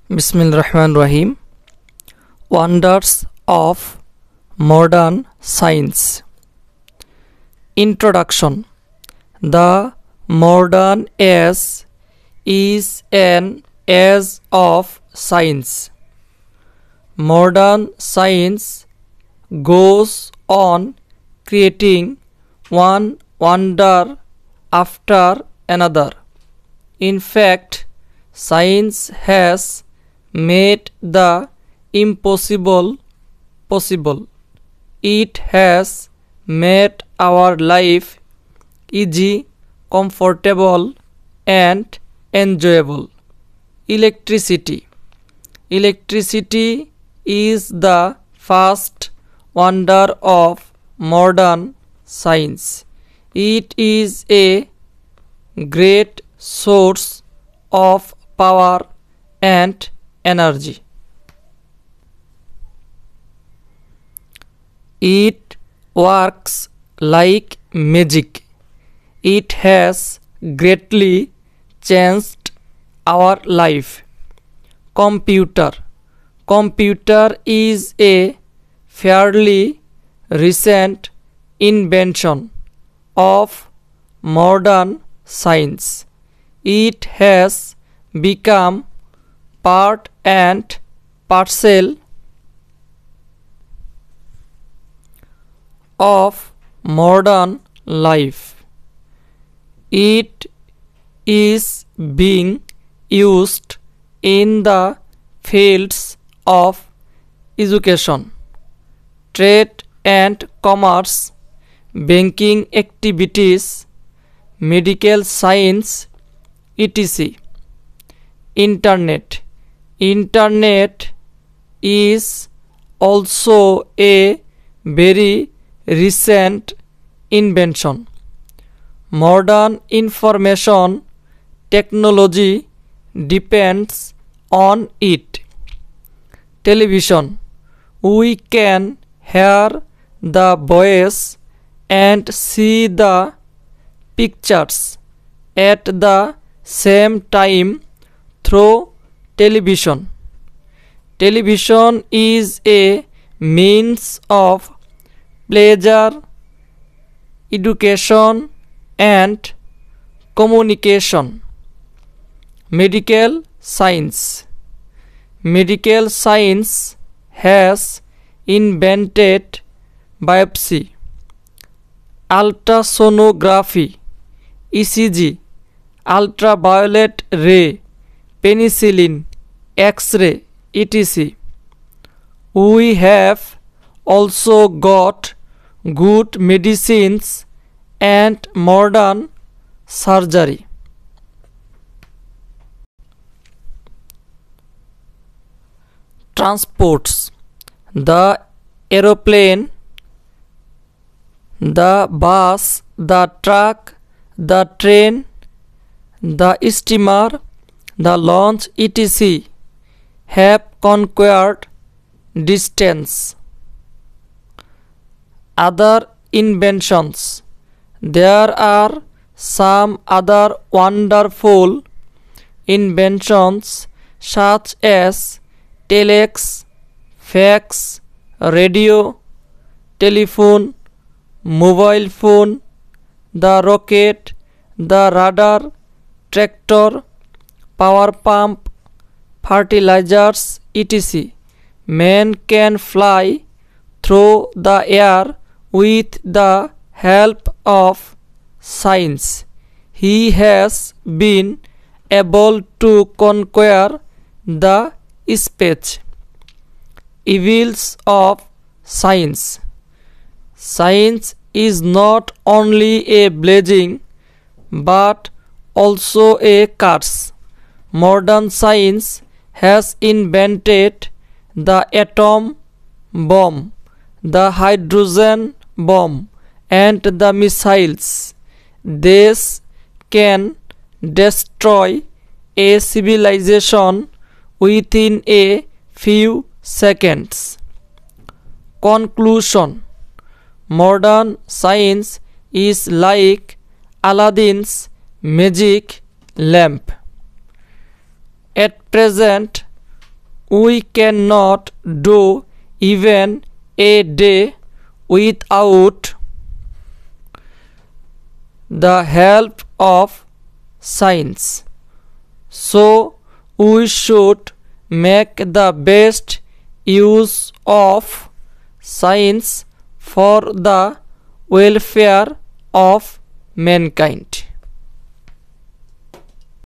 Bismillahirrahmanirrahim. Wonders of modern science. Introduction. The modern age is an age of science. Modern science goes on creating one wonder after another. In fact, science has made the impossible possible. It has made our life easy, comfortable, and enjoyable. Electricity. Electricity is the first wonder of modern science. It is a great source of power and energy. It works like magic. It has greatly changed our life. Computer. Computer is a fairly recent invention of modern science. It has become part and parcel of modern life. It is being used in the fields of education, trade and commerce, banking activities, medical science, etc. Internet. Internet is also a very recent invention. Modern information technology depends on it. Television. We can hear the voice and see the pictures at the same time through television. Television is a means of pleasure, education, and communication. Medical science. Medical science has invented biopsy, ultrasonography, ECG, ultraviolet ray, penicillin, X-ray, etc. We have also got good medicines and modern surgery. Transports. The aeroplane, the bus, the truck, the train, the steamer, the launch, etc. have conquered distance. Other inventions. There are some other wonderful inventions such as telex, fax, radio, telephone, mobile phone, the rocket, the radar, tractor, power pump, fertilizers, etc. Man can fly through the air with the help of science. He has been able to conquer the space. Evils of science. Science is not only a blessing but also a curse. Modern science has invented the atom bomb, the hydrogen bomb, and the missiles. This can destroy a civilization within a few seconds. Conclusion. Modern science is like Aladdin's magic lamp. At present, We cannot do even a day without the help of science. So we should make the best use of science for the welfare of mankind.